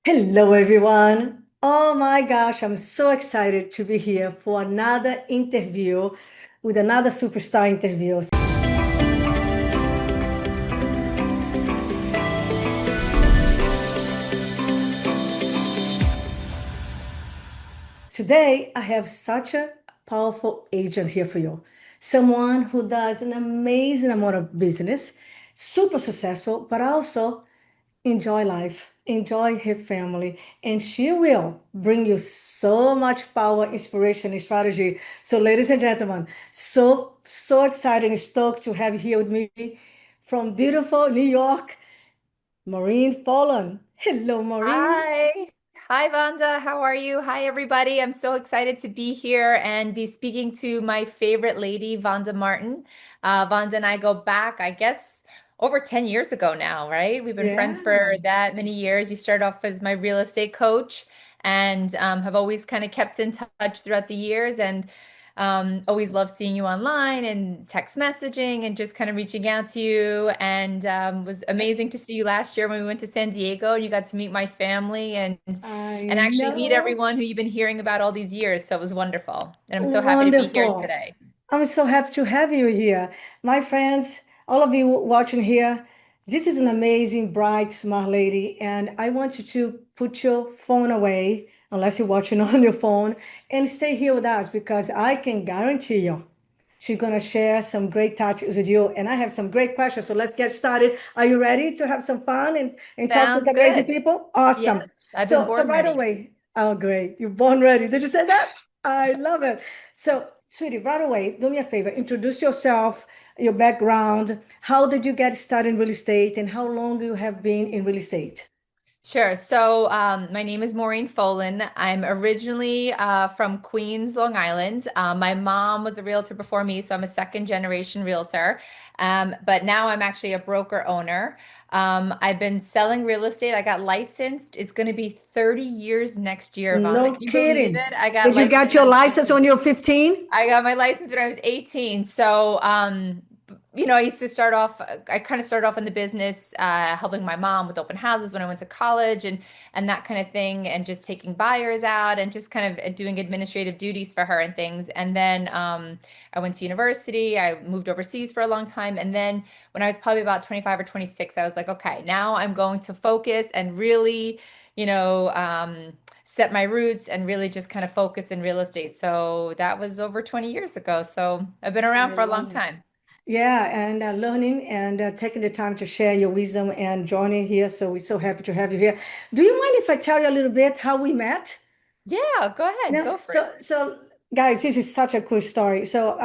Hello, everyone. Oh my gosh, I'm so excited to be here for another interview with another superstar interview. Today, I have such a powerful agent here for you. Someone who does an amazing amount of business, super successful, but also enjoy life, enjoy her family, and she will bring you so much power, inspiration, and strategy. So, ladies and gentlemen, so excited and stoked to have you here with me from beautiful New York, Maureen Folan. Hello, Maureen. Hi. Hi, Vanda. How are you? Hi, everybody. I'm so excited to be here and be speaking to my favorite lady, Vanda Martin. Vanda and I go back, I guess, over 10 years ago now, right? We've been friends for Yeah, that many years. You started off as my real estate coach and have always kind of kept in touch throughout the years. And always love seeing you online and text messaging and just kind of reaching out to you. And was amazing to see you last year when we went to San Diego and you got to meet my family I and actually meet know. everyone who you've been hearing about all these years. So it was wonderful. And I'm so happy to be here Wonderful. today. I'm so happy to have you here. My friends, all of you watching here, this is an amazing, bright, smart lady, and I want you to put your phone away, unless you're watching on your phone, and stay here with us because I can guarantee you she's going to share some great touches with you, and I have some great questions. So let's get started. Are you ready to have some fun and talk with Sounds amazing good. people? Awesome. Yes, I've been So born right ready. away, oh, great. You're born ready. Did you say that? I love it. So, sweetie, right away, do me a favor. Introduce yourself, your background. How did you get started in real estate, and how long you have been in real estate? Sure. So, my name is Maureen Folan. I'm originally from Queens, Long Island. My mom was a realtor before me, so I'm a second generation realtor. But now I'm actually a broker owner. I've been selling real estate. I got licensed. It's going to be 30 years next year, Vanda. No Can you believe kidding. it? I got Did you licensed get when I your was license 18. when you were 15? I got my license when I was 18. So, I used to start off, I kind of started off in the business, helping my mom with open houses when I went to college and that kind of thing, and just taking buyers out and just kind of doing administrative duties for her and things. And then I went to university. I moved overseas for a long time. And then when I was probably about 25 or 26, I was like, okay, now I'm going to focus and really, you know, set my roots and really just kind of focus in real estate. So that was over 20 years ago. So I've been around I for a long love it. time. Yeah, and learning and taking the time to share your wisdom and joining here. So we're so happy to have you here. Do you mind if I tell you a little bit how we met? Yeah, go ahead, Yeah. go for it. So guys, this is such a cool story. So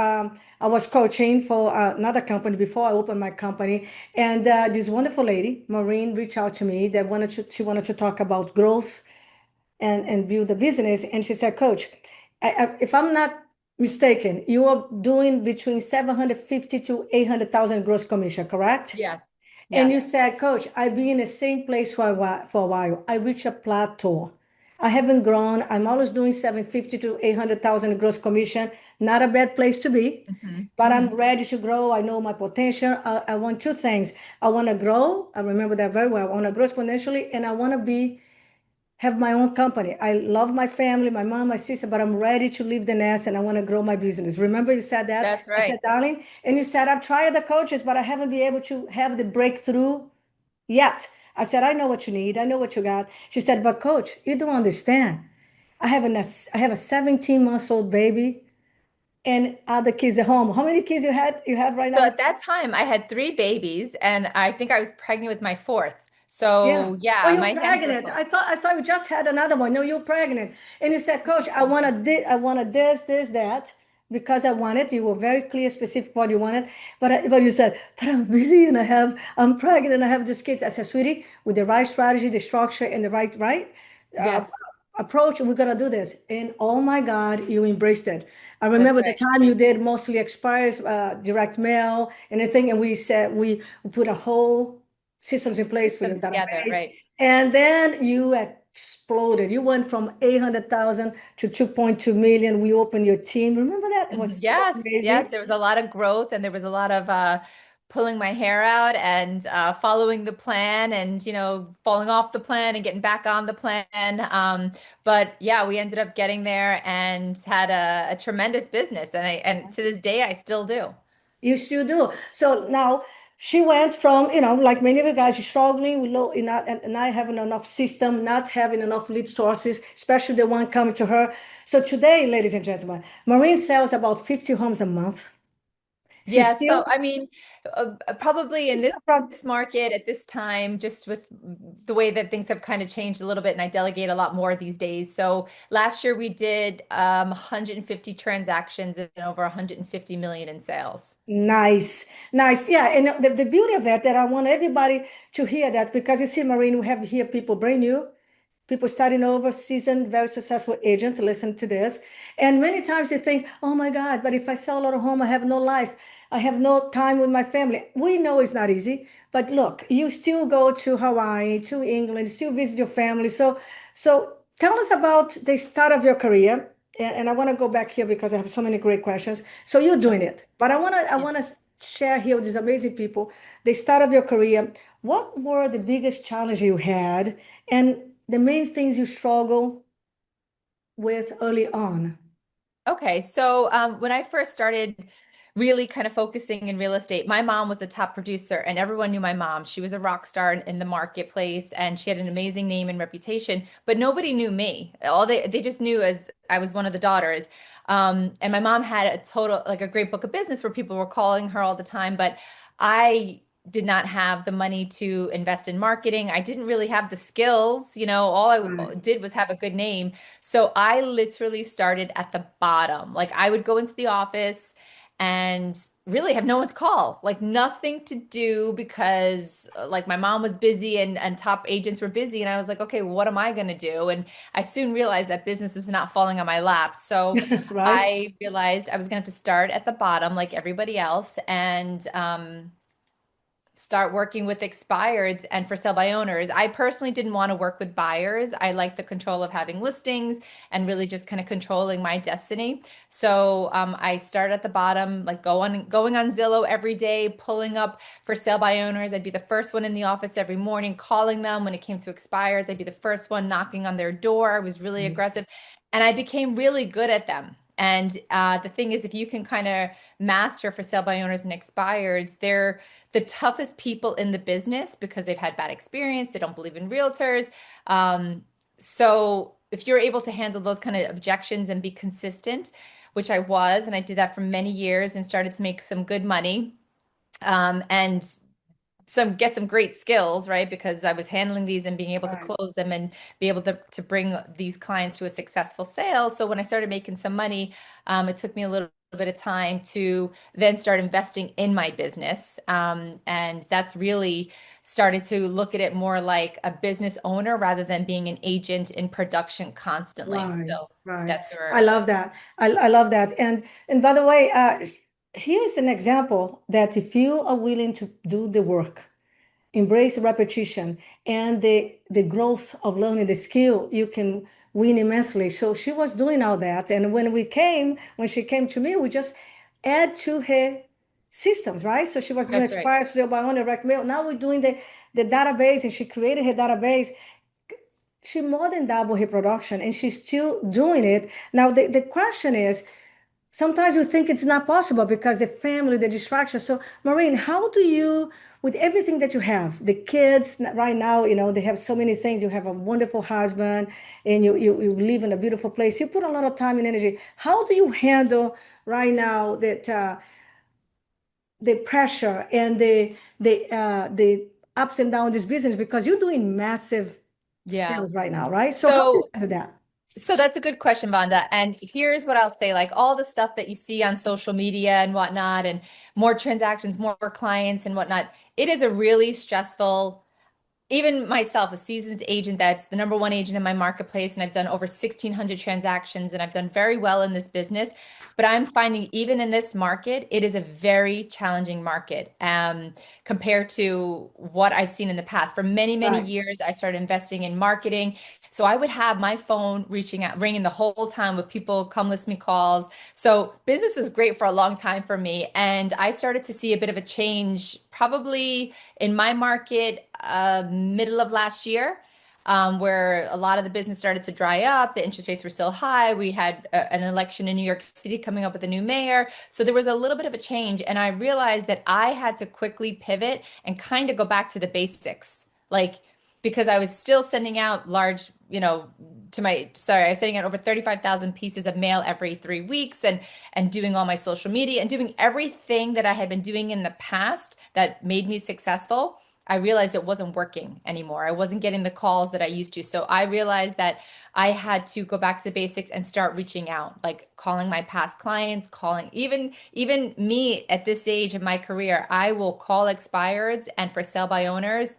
I was coaching for another company before I opened my company, and this wonderful lady, Maureen, reached out to me that she wanted to talk about growth and build a business. And she said, Coach, if I'm not mistaken, you are doing between 750 to 800,000 gross commission, correct? Yes. And Yes. you said, Coach, I've been in the same place for a while. I reached a plateau. I haven't grown. I'm always doing 750 to 800,000 gross commission. Not a bad place to be, Hmm. but I'm Hmm. ready to grow. I know my potential. I want two things. I want to grow. I remember that very well. I want to grow exponentially, and I want to be have my own company. I love my family, my mom, my sister, but I'm ready to leave the nest and I want to grow my business. Remember you said that? That's I said, right. darling, and you said, I've tried the coaches, but I haven't been able to have the breakthrough yet. I said, I know what you need. I know what you got. She said, but coach, you don't understand. I have a 17 months old baby and other kids at home. How many kids you have right So now? at that time, I had three babies, and I think I was pregnant with my fourth. Yeah. So Oh, yeah, you're my hands were pregnant. full. I thought you just had another one. No, you're pregnant. And you said, Coach, I wanted this, that, because I wanted. You were very clear, specific what you wanted. But you said, but I'm busy and I'm pregnant and I have these kids. I said, sweetie, with the right strategy, the structure, and the right uh, Yes, approach, we're gonna do this. And oh my God, you embraced it. I that's remember the right. time you did mostly expires, direct mail, and everything, and we said we put a whole systems in place for your System together, database. right? And then you exploded. You went from 800,000 to 2.2 million. We opened your team. Remember that? It was so Yes, yes, amazing. there was a lot of growth and there was a lot of pulling my hair out and following the plan and, falling off the plan and getting back on the plan. But yeah, we ended up getting there and had a tremendous business. And to this day, I still do. You still do. So now she went from, like many of you guys, struggling with low, and not having enough system, not having enough lead sources, especially the one coming to her. So today, ladies and gentlemen, Maureen sells about 50 homes a month. She's Yeah, still, so I mean, probably in she's this still prob- market at this time, just with the way that things have kind of changed a little bit, and I delegate a lot more these days. So last year we did 150 transactions and over 150 million in sales. nice, nice. Yeah. And the beauty of it that I want everybody to hear that because you see, Maureen, we have here people brand new. People starting over, seasoned, very successful agents listen to this. And many times you think, oh my God, but if I sell a lot of home, I have no life. I have no time with my family. We know it's not easy, but look, you still go to Hawaii, to England, still visit your family. So tell us about the start of your career. And I want to go back here because I have so many great questions. So you're doing Okay. it, but I want to share here with these amazing people the start of your career. What were the biggest challenges you had? And the main things you struggle with early on. Okay, so when I first started really kind of focusing in real estate, my mom was a top producer, and everyone knew my mom. She was a rock star in the marketplace, and she had an amazing name and reputation. But nobody knew me. All they just knew as I was one of the daughters. And my mom had a total like a great book of business where people were calling her all the time, but I did not have the money to invest in marketing. I didn't really have the skills. All I Right. did was have a good name. So I literally started at the bottom. Like I would go into the office and really have no one to call, like nothing to do because like my mom was busy and top agents were busy. And I was like, okay, what am I going to do? And I soon realized that business was not falling on my lap. So Right. I realized I was going to have to start at the bottom like everybody else and start working with expireds and for sale by owners. I personally didn't want to work with buyers. I like the control of having listings and really just kind of controlling my destiny. So I start at the bottom, like going on Zillow every day, pulling up for sale by owners. I'd be the first one in the office every morning, calling them when it came to expireds. I'd be the first one knocking on their door. I was really Nice. aggressive, and I became really good at them. And the thing is, if you can kind of master for sale by owners and expireds, they're the toughest people in the business because they've had bad experience. They don't believe in realtors. Um, so if you're able to handle those kind of objections and be consistent, which I was, and I did that for many years and started to make some good money, and get some great skills, right? Because I was handling these and being able to Right. close them and be able to bring these clients to a successful sale. So when I started making some money, it took me a little bit of time to then start investing in my business. And that's really started to look at it more like a business owner rather than being an agent in production constantly. Right. So Right. that's I where, love that. I love that. And by the way, here's an example that if you are willing to do the work, embrace repetition and the growth of learning the skill, you can win immensely. So she was doing all that, and when she came to me, we just add to her systems, right? So she was doing that's right. expired sale by owner direct mail. Now we're doing the database, and she created her database. She more than doubled her production, and she's still doing it. Now the question is, sometimes you think it's not possible because the family, the distraction. So, Maureen, how do you, with everything that you have, the kids right now, they have so many things. You have a wonderful husband and you live in a beautiful place. You put a lot of time and energy. How do you handle right now that the pressure and the ups and downs of this business because you're doing massive Yeah. sales right now, right? So how do you So handle that? So that's a good question, Vanda. And here's what I'll say, like all the stuff that you see on social media and whatnot, and more transactions, more clients and whatnot, it is a really stressful even myself, a seasoned agent that's the number one agent in my marketplace, and I've done over 1,600 transactions and I've done very well in this business. But I'm finding even in this market, it is a very challenging market compared to what I've seen in the past. For many, many Right. years, I started investing in marketing. So I would have my phone reaching out, ringing the whole time with people come list me calls. So business was great for a long time for me. And I started to see a bit of a change probably in my market middle of last year, where a lot of the business started to dry up. The interest rates were still high. We had an election in New York City coming up with a new mayor. So there was a little bit of a change. And I realized that I had to quickly pivot and kind of go back to the basics. Like, because I was still sending out large, I was sending out over 35,000 pieces of mail every 3 weeks and doing all my social media and doing everything that I had been doing in the past that made me successful. I realized it wasn't working anymore. I wasn't getting the calls that I used to. So I realized that I had to go back to the basics and start reaching out, like calling my past clients, calling even me at this age of my career, I will call expireds and for sale by owners.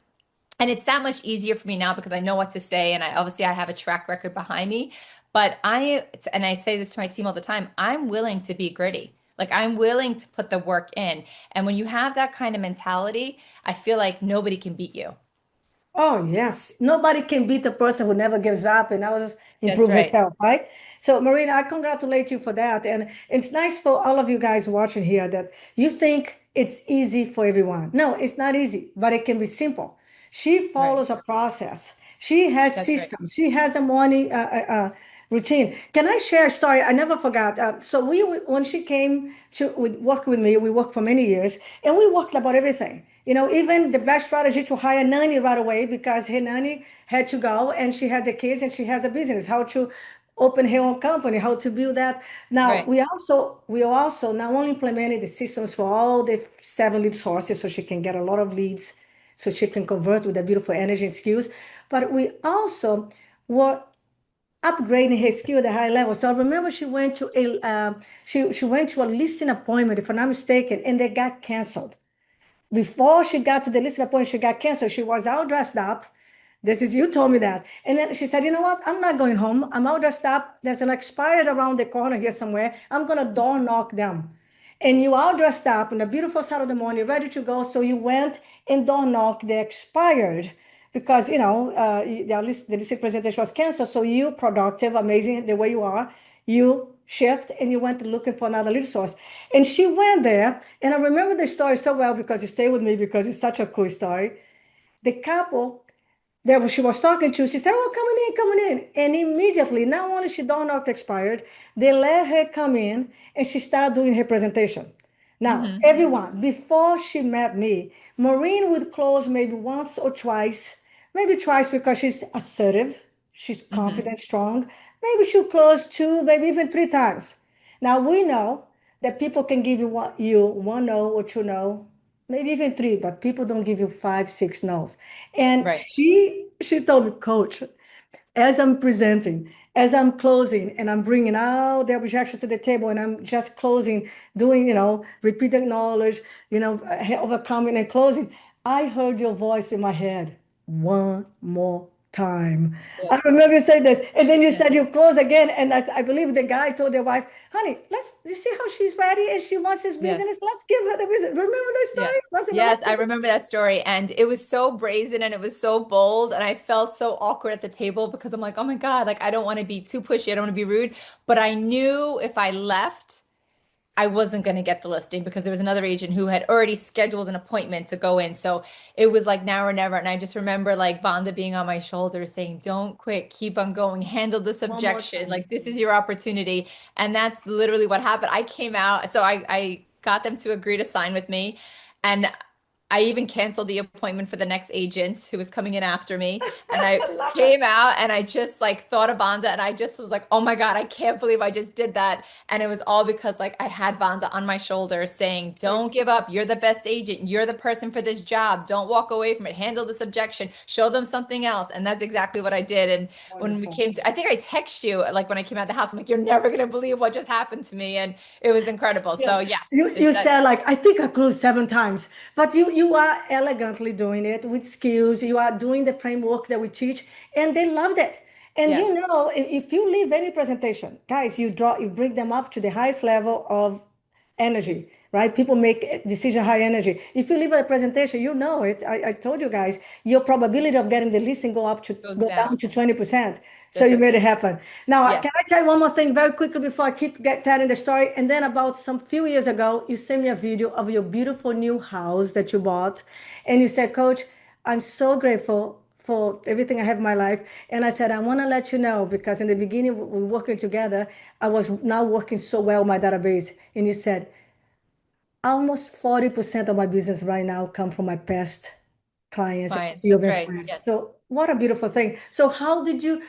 And it's that much easier for me now because I know what to say and I have a track record behind me. But and I say this to my team all the time, I'm willing to be gritty. Like I'm willing to put the work in. And when you have that kind of mentality, I feel like nobody can beat you. Oh, yes. Nobody can beat a person who never gives up and always That's improve right. herself, right? So, Marina, I congratulate you for that. And it's nice for all of you guys watching here that you think it's easy for everyone. No, it's not easy, but it can be simple. She Right. follows a process. She has That's right. systems. She has a morning routine. Can I share a story? I never forgot. So when she came to work with me, we worked for many years, and we worked about everything. Even the best strategy to hire a nanny right away because her nanny had to go, and she had the kids, and she has a business. How to open her own company, how to build that. Now Right. we also not only implemented the systems for all the 7 lead sources, so she can get a lot of leads, so she can convert with the beautiful energy and skills, but we also were upgrading her skill at a high level. So I remember she went to a listing appointment, if I'm not mistaken, and they got canceled. Before she got to the listing appointment, she got canceled. She was all dressed up. This is you told me that. And then she said, you know what? I'm not going home. I'm all dressed up. There's an expired around the corner here somewhere. I'm gonna door knock them. And you all dressed up on a beautiful Saturday morning, ready to go. So you went and door knocked the expired because the listing presentation was canceled. So you productive, amazing the way you are, you shift and you went looking for another lead source. And she went there, and I remember the story so well because it stayed with me because it's such a cool story. The couple that she was talking to, she said, "Oh, coming in." And immediately, not only she door knocked expired, they let her come in and she started doing her presentation. Now, Hmm. everyone, before she met me, Maureen would close maybe once or twice, maybe twice because she's assertive, she's Hmm. confident, strong. Maybe she'll close two, maybe even three times. Now we know that people can give you one no or two no, maybe even three, but people don't give you five, six no's. And Right. she told me, Coach, as I'm presenting, as I'm closing, and I'm bringing all the objection to the table, and I'm just closing, doing, repeated knowledge, overcoming and closing, I heard your voice in my head one more time. Yeah. I remember you saying this, and then you Yeah. said you close again, and I believe the guy told their wife, "Honey, you see how she's ready and she wants his Yes. business. Let's give her the business." Remember that Yeah. story? Was it not Yes, like I this? remember that story. And it was so brazen and it was so bold. And I felt so awkward at the table because I'm like, oh my God, like I don't want to be too pushy. I don't want to be rude. But I knew if I left, I wasn't going to get the listing because there was another agent who had already scheduled an appointment to go in. So it was like now or never. And I just remember like Vanda being on my shoulder saying, don't quit, keep on going, handle this One more objection. time. Like this is your opportunity. And that's literally what happened. I came out. So I got them to agree to sign with me. And I even canceled the appointment for the next agent who was coming in after me. And I I love it. came out and I just like thought of Vanda and I just was like, oh my God, I can't believe I just did that. And it was all because like I had Vanda on my shoulder saying, don't give up. You're the best agent. You're the person for this job. Don't walk away from it. Handle this objection. Show them something else. And that's exactly what I did. And when we Wonderful. came to, I think I text you like when I came out of the house, I'm like, you're never going to believe what just happened to me. And it was incredible. Yeah. So yes, You it's you that. said like I think I closed 7 times, but you are elegantly doing it with skills. You are doing the framework that we teach, and they loved it. And Yes, you know, if you leave any presentation, guys, you bring them up to the highest level of energy, right? People make decision high energy. If you leave a presentation, you know it. I told you guys, your probability of getting the listing goes go down down. to 20%. So That's you right. made it happen. Now, Yes. can I tell you one more thing very quickly before I get telling the story? And then about some few years ago, you sent me a video of your beautiful new house that you bought. And you said, Coach, I'm so grateful for everything I have in my life. And I said, I want to let you know because in the beginning, we were working together. I was now working so well my database. And you said, almost 40% of my business right now come from my past clients and Clients. sphere of That's right. influence. Yes. So what a beautiful thing. So how did you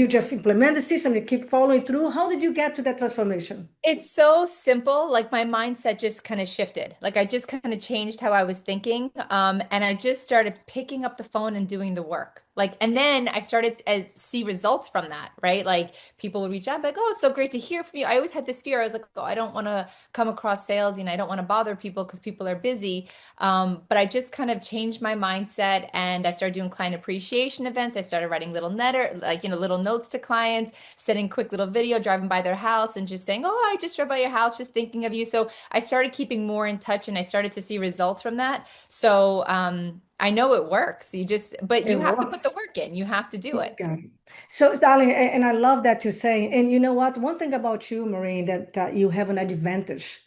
just implement the system? You keep following through? How did you get to that transformation? It's so simple. Like my mindset just kind of shifted. Like I just kind of changed how I was thinking. And I just started picking up the phone and doing the work. Like, and then I started to see results from that, right? Like people would reach out, like, oh, it's so great to hear from you. I always had this fear. I was like, oh, I don't want to come across salesy and I don't want to bother people because people are busy. But I just kind of changed my mindset and I started doing client appreciation events. I started writing little netter, like, little notes to clients, sending quick little video, driving by their house and just saying, oh, I just drove by your house, just thinking of you. So I started keeping more in touch and I started to see results from that. So I know it works. But It you have to put works. the work in. You have to do You it. got it. So, darling, and I love that you're saying, and you know what? One thing about you, Maureen, that you have an advantage.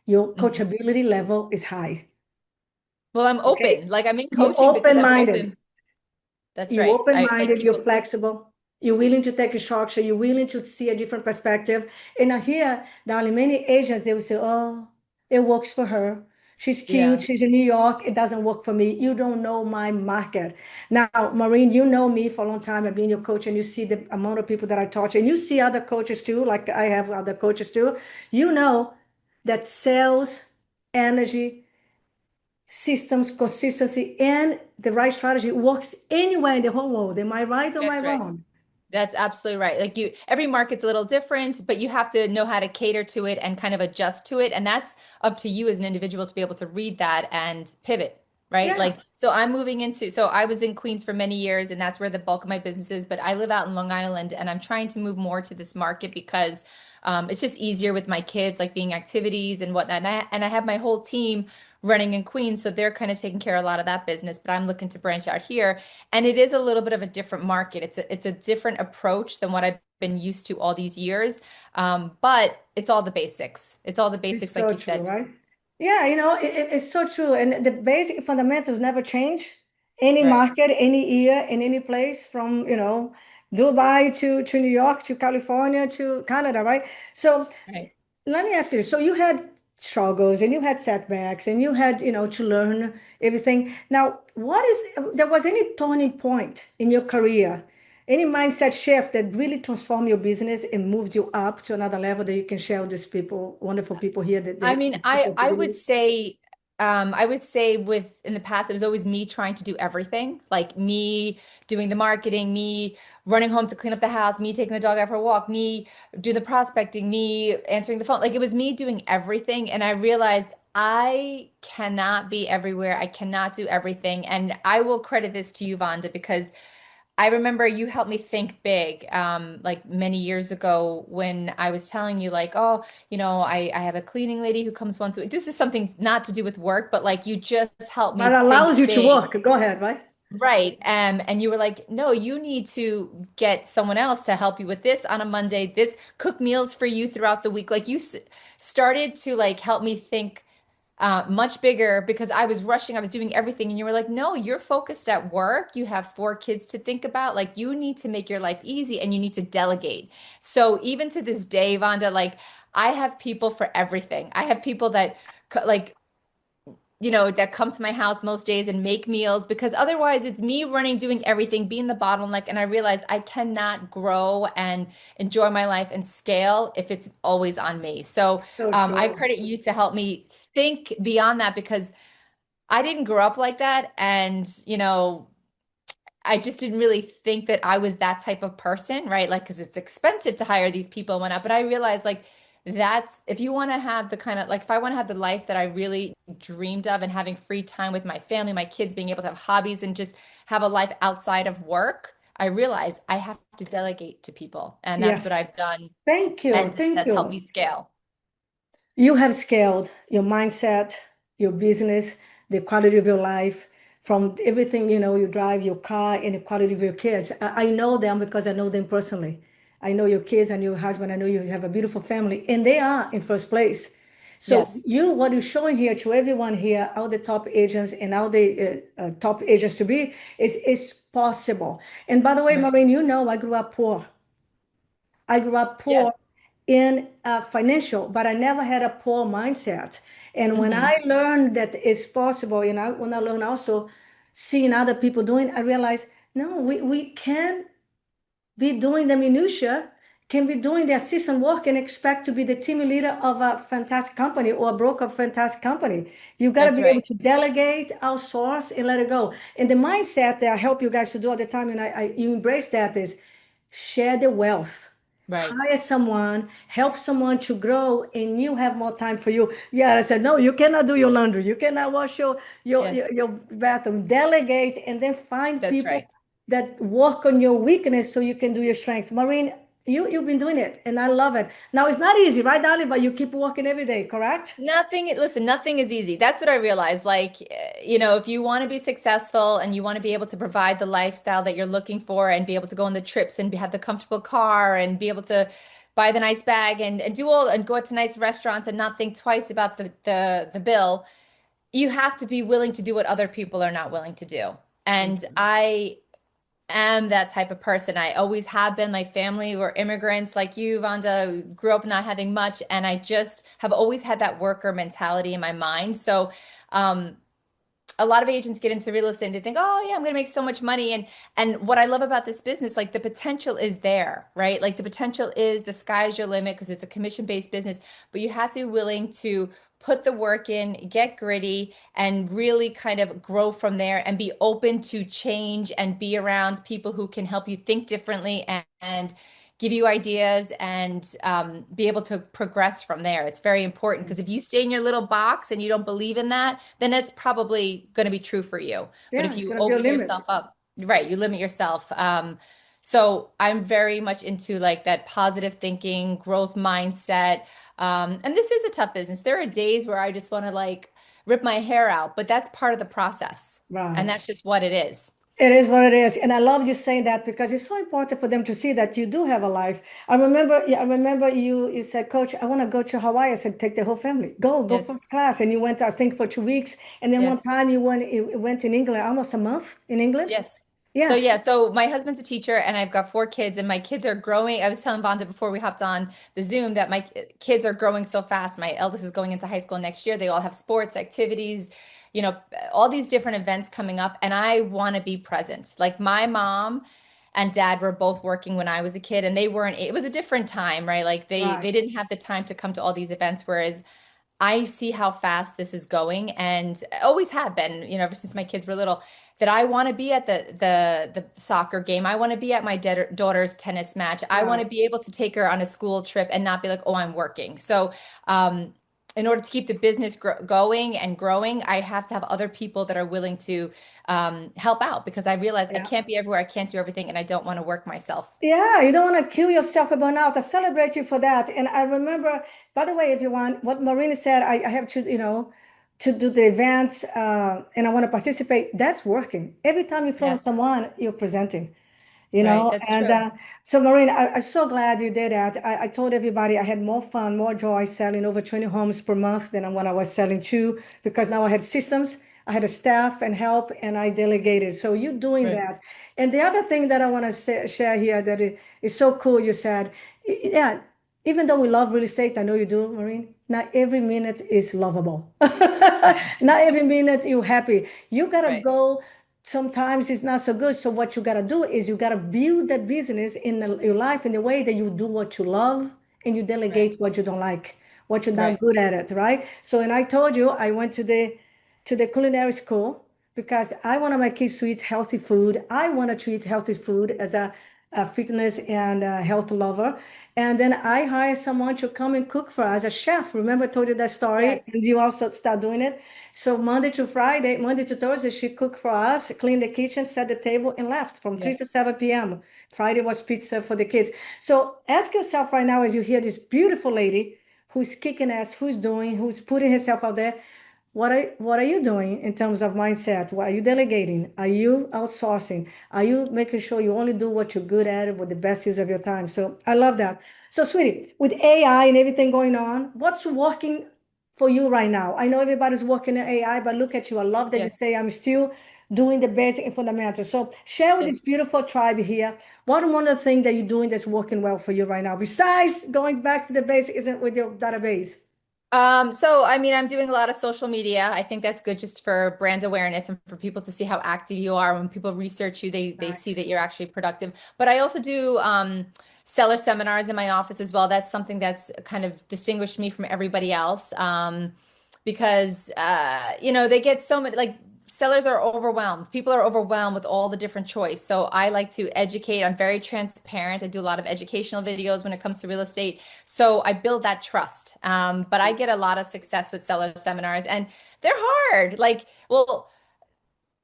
Your Mhm. coachability level is high. Well, I'm Okay. open. Like I'm in You're coaching because I'm open-minded. open. That's You're right. I like open-minded, you're people. flexible, you're willing to take instruction, you're willing to see a different perspective. And I hear, darling, many agents, they will say, oh, it works for her. She's cute, Yeah. she's in New York, it doesn't work for me. You don't know my market. Now, Maureen, you know me for a long time. I've been your coach, and you see the amount of people that I touch, and you see other coaches too, like I have other coaches too. You know that sales, energy, systems, consistency, and the right strategy works anywhere in the whole world. Am I right or am I That's right. wrong? That's absolutely right. Like every market's a little different, but you have to know how to cater to it and kind of adjust to it. And that's up to you as an individual to be able to read that and pivot, right? Yeah, Like, so I was in Queens for many years and that's where the bulk of my business is, but I live out in Long Island and I'm trying to move more to this market because it's just easier with my kids, like being activities and whatnot. And I have my whole team running in Queens, so they're kind of taking care of a lot of that business, but I'm looking to branch out here. And it is a little bit of a different market. It's a different approach than what I've been used to all these years. But it's all the basics. It's all the it's basics, like so you true, said. right? Yeah, it's so true. And the basic fundamentals never change. Any Right, market, any year, in any place, from Dubai to New York to California to Canada, right? So right. let me ask you this. So you had struggles and you had setbacks and you had, to learn everything. Now, there was any turning point in your career, any mindset shift that really transformed your business and moved you up to another level that you can share with these people, wonderful people here that I they mean, I would say with in the past, it was always me trying to do everything, like me doing the marketing, me running home to clean up the house, me taking the dog out for a walk, me do the prospecting, me answering the phone. Like it was me doing everything. And I realized I cannot be everywhere. I cannot do everything. And I will credit this to you, Vanda, because I remember you helped me think big, like many years ago when I was telling you, like, oh, I have a cleaning lady who comes once a week. This is something not to do with work, but like you just helped me But think allows you to big. work. Go ahead, right? Right. And you were like, no, you need to get someone else to help you with this on a Monday, this cook meals for you throughout the week. Like you started to like help me think much bigger because I was rushing, I was doing everything. And you were like, no, you're focused at work. You have four kids to think about. Like, you need to make your life easy and you need to delegate. So, even to this day, Vanda, like, I have people for everything. I have people that, like, that come to my house most days and make meals because otherwise it's me running, doing everything, being the bottleneck. And I realized I cannot grow and enjoy my life and scale if it's always on me. So So I true. credit you to help me think beyond that because I didn't grow up like that. And, I just didn't really think that I was that type of person, right? Like, because it's expensive to hire these people and whatnot. But I realized, like, That's if you want to have the kind of like if I want to have the life that I really dreamed of and having free time with my family, my kids, being able to have hobbies and just have a life outside of work, I realize I have to delegate to people. And that's what Yes. I've done. Thank you. And Thank that's helped you. me scale. You have scaled your mindset, your business, the quality of your life, from everything, you drive your car and the quality of your kids. I know them because I know them personally. I know your kids, I know your husband, I know you have a beautiful family, and they are in first place. So Yes. what you're showing here to everyone here, all the top agents and all the top agents to be, is possible. And by the way, Right. Maureen, I grew up poor. I grew up Yes. poor in financial, but I never had a poor mindset. And when Hmm. I learned that it's possible, when I learned also seeing other people doing, I realized, no, we can be doing the minutia, can be doing the assistant work and expect to be the team leader of a fantastic company or a broker of a fantastic company. You got to That's be able right. to delegate, outsource, and let it go. And the mindset that I help you guys to do all the time, and you embrace that, is share the wealth. Right. Hire someone, help someone to grow, and you have more time for you. Yeah, I said, no, you cannot do your laundry. You cannot wash Yes. your bathroom. Delegate and then find That's people right. that work on your weakness so you can do your strength. Maureen, you've been doing it, and I love it. Now it's not easy, right, darling? But you keep working every day, correct? Listen, nothing is easy. That's what I realized. Like, if you want to be successful and you want to be able to provide the lifestyle that you're looking for and be able to go on the trips and have the comfortable car and be able to buy the nice bag and do all and go to nice restaurants and not think twice about the bill, you have to be willing to do what other people are not willing to do. And I am that type of person. I always have been. My family were immigrants like you, Vanda, grew up not having much, and I just have always had that worker mentality in my mind. So, um, a lot of agents get into real estate and they think, oh yeah, I'm going to make so much money. And what I love about this business, like the potential is there, right? Like the potential is the sky's your limit because it's a commission-based business, but you have to be willing to put the work in, get gritty, and really kind of grow from there and be open to change and be around people who can help you think differently and give you ideas and be able to progress from there. It's very important because if you stay in your little box and you don't believe in that, then it's probably going to be true for you. But Yeah, if it's you gonna be a open yourself limit. up, right, you limit yourself. So I'm very much into like that positive thinking, growth mindset. And this is a tough business. There are days where I just want to like rip my hair out, but that's part of the process. And Right. that's just what it is. It is what it is. And I love you saying that because it's so important for them to see that you do have a life. I remember you said, Coach, I want to go to Hawaii. I said, take the whole family. Go Yes. first class. And you went, I think, for 2 weeks. And then one Yes. time you went in England, almost a month in England. Yes. So Yeah. yeah, so my husband's a teacher and I've got four kids and my kids are growing. I was telling Vonda before we hopped on the Zoom that my kids are growing so fast. My eldest is going into high school next year. They all have sports activities, you know, all these different events coming up and I want to be present. Like my mom and dad were both working when I was a kid and they weren't, it was a different time, right? Like they Right. didn't have the time to come to all these events, whereas I see how fast this is going and always have been, ever since my kids were little, that I want to be at the soccer game. I want to be at my daughter's tennis match. I want Right. to be able to take her on a school trip and not be like, oh, I'm working. So, in order to keep the business going and growing, I have to have other people that are willing to help out because I realize I Yeah. can't be everywhere, I can't do everything, and I don't want to work myself. Yeah, you don't want to kill yourself about burnout. I celebrate you for that. And I remember, by the way, if you want, what Marina said, I have to, to do the events and I want to participate. That's working. Every time you phone Yes, someone, you're presenting right. That's and true. so Maureen, I'm so glad you did that. I told everybody I had more fun, more joy selling over 20 homes per month than when I was selling two, because now I had systems, I had a staff and help, and I delegated. So you doing Right, that. And the other thing that I want to share here that is so cool, you said, yeah, even though we love real estate, I know you do, Maureen, not every minute is lovable. Not every minute you're happy. You gotta right, go. Sometimes it's not so good. So what you gotta do is you gotta build the business in your life in the way that you do what you love and you right, delegate what you don't like, what you're not right, good at it, right? So, and I told you I went to the culinary school because I want my kids to eat healthy food. I wanted to eat healthy food as a a fitness and health lover. And then I hire someone to come and cook for us, a chef. Remember, I told you that story, Yes. and you also start doing it. So Monday to Friday, Monday to Thursday, she cooked for us, cleaned the kitchen, set the table, and left from 3 to Yes. 7 p.m. Friday was pizza for the kids. So ask yourself right now as you hear this beautiful lady who's kicking ass, who's putting herself out there. What are you doing in terms of mindset? What are you delegating? Are you outsourcing? Are you making sure you only do what you're good at with the best use of your time? So I love that. So, sweetie, with AI and everything going on, what's working for you right now? I know everybody's working in AI, but look at you. I love that you Yes. say I'm still doing the basic and fundamentals. So share with this Yes. beautiful tribe here. What one of the things that you're doing that's working well for you right now, besides going back to the basic, isn't with your database? So I mean, I'm doing a lot of social media. I think that's good just for brand awareness and for people to see how active you are. When people research you, they see Nice. that you're actually productive. But I also do seller seminars in my office as well. That's something that's kind of distinguished me from everybody else. Because they get so many like sellers are overwhelmed. People are overwhelmed with all the different choice. So I like to educate. I'm very transparent. I do a lot of educational videos when it comes to real estate. So I build that trust. But I get Yes. a lot of success with seller seminars, and they're hard. Like, well,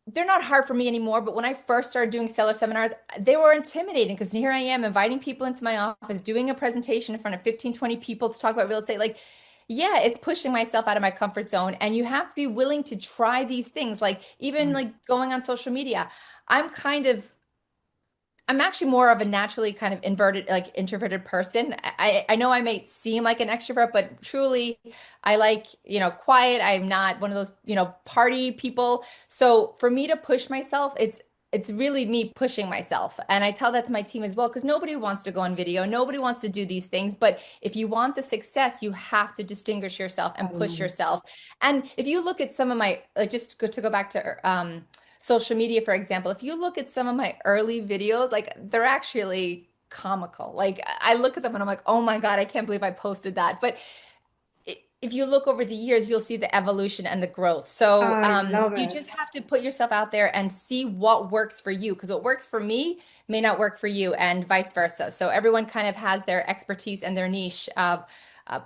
they're not hard for me anymore, but when I first started doing seller seminars, they were intimidating because here I am inviting people into my office, doing a presentation in front of 15, 20 people to talk about real estate. Like, yeah, it's pushing myself out of my comfort zone. And you have to be willing to try these things. Like, even Right. like going on social media, I'm kind of I'm actually more of a naturally kind of inverted, like introverted person. I know I may seem like an extrovert, but truly I like, quiet. I'm not one of those, party people. So for me to push myself, it's really me pushing myself. And I tell that to my team as well, because nobody wants to go on video. Nobody wants to do these things. But if you want the success, you have to distinguish yourself I and push love it. yourself. And if you look at some of my, like just to go back to social media, for example, if you look at some of my early videos, like they're actually comical. Like I look at them and I'm like, oh my God, I can't believe I posted that. But if you look over the years, you'll see the evolution and the growth. So I love you it. just have to put yourself out there and see what works for you, because what works for me may not work for you, and vice versa. So everyone kind of has their expertise and their niche. But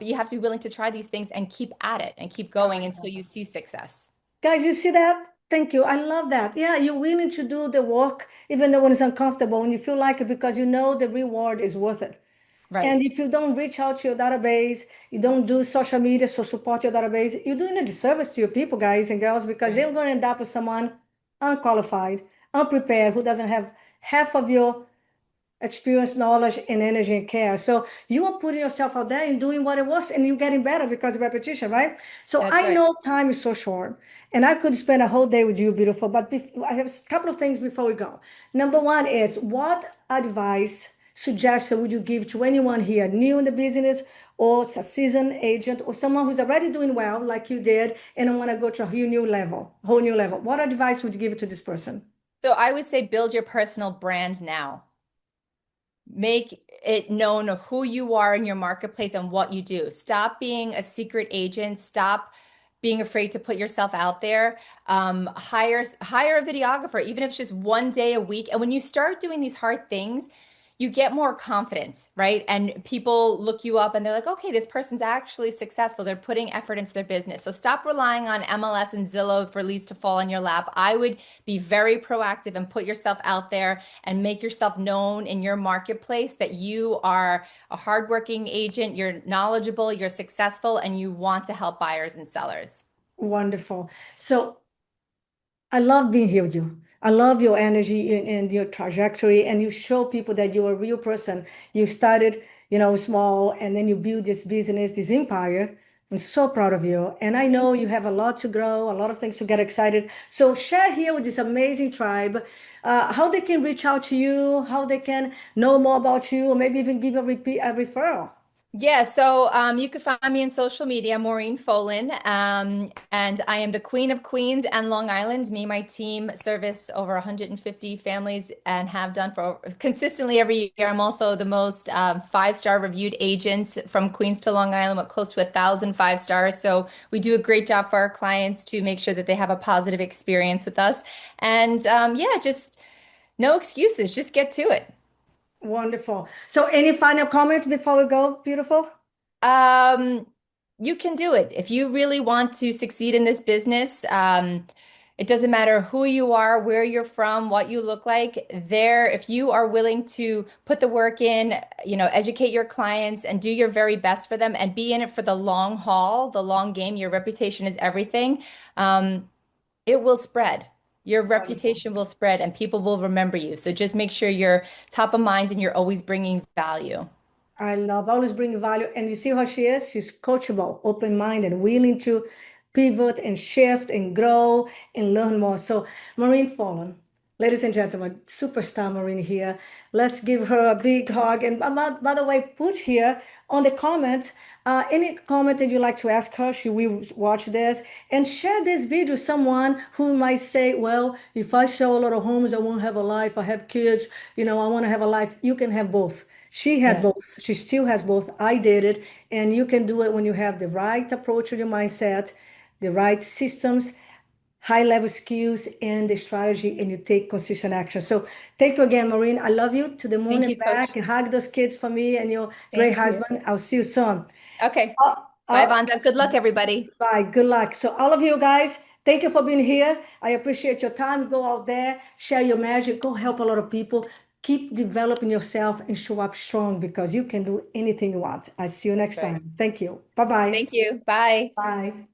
you have to be willing to try these things and keep at it and keep going until you see success. Guys, you see that? Thank you. I love that. Yeah, you're willing to do the work, even though when it's uncomfortable, and you feel like it because you know the reward is worth it. And Right. if you don't reach out to your database, you don't do social media to support your database, you're doing a disservice to your people, guys and girls, because they're Right. going to end up with someone unqualified, unprepared, who doesn't have half of your experience, knowledge, and energy and care. So you are putting yourself out there and doing what it works, and you're getting better because of repetition, right? So That's I right. know time is so short, and I could spend a whole day with you, beautiful. But I have a couple of things before we go. Number one is, what advice, suggestion would you give to anyone here new in the business, or a seasoned agent, or someone who's already doing well, like you did, and I want to go to a whole new level? What advice would you give to this person? So I would say build your personal brand now. Make it known of who you are in your marketplace and what you do. Stop being a secret agent. Stop being afraid to put yourself out there. Hire a videographer, even if it's just one day a week. And when you start doing these hard things, you get more confident, right? And people look you up and they're like, okay, this person's actually successful. They're putting effort into their business. So stop relying on MLS and Zillow for leads to fall on your lap. I would be very proactive and put yourself out there and make yourself known in your marketplace that you are a hardworking agent, you're knowledgeable, you're successful, and you want to help buyers and sellers. Wonderful. So I love being here with you. I love your energy and your trajectory, and you show people that you're a real person. You started, small, and then you build this business, this empire. I'm so proud of you. And I Thank know you. you have a lot to grow, a lot of things to get excited. So share here with this amazing tribe, how they can reach out to you, how they can know more about you, or maybe even give a referral. Yeah, so you can find me in social media, Maureen Folan, and I am the Queen of Queens and Long Island. Me and my team service over 150 families and have done for consistently every year. I'm also the most five-star reviewed agent from Queens to Long Island with close to 1,000 5 stars. So we do a great job for our clients to make sure that they have a positive experience with us. And yeah, just no excuses, just get to it. Wonderful. So, any final comment before we go? Beautiful. Um, you can do it. If you really want to succeed in this business, it doesn't matter who you are, where you're from, what you look like. If you are willing to put the work in, educate your clients and do your very best for them and be in it for the long haul, the long game, your reputation is everything. It will spread. Your Wonderful. reputation will spread and people will remember you. So just make sure you're top of mind and you're always bringing value. I love always bring value. And you see how she is? She's coachable, open-minded, willing to pivot and shift and grow and learn more. So, Maureen Folan, ladies and gentlemen, superstar Maureen here. Let's give her a big hug. And by the way, put here on the comments any comment that you like to ask her. She will watch this and share this video with someone who might say, well, if I sell a lot of homes, I won't have a life. I have kids, I want to have a life. You can have both. She had Yeah. both. She still has both. I did it. And you can do it when you have the right approach to your mindset, the right systems, high level skills, and the strategy, and you take consistent action. So thank you again, Maureen. I love you to the moon Thank and you, Coach. back. And hug those kids for me and your great Thank you. husband. I'll see you soon. So, Okay. Bye, Vanda. Good luck, everybody. bye. Good luck. So, all of you guys, thank you for being here. I appreciate your time. Go out there, share your magic, go help a lot of people. Keep developing yourself and show up strong because you can do anything you want. I see you next Right. time. Thank you. Bye-bye. Thank you. Bye. Bye.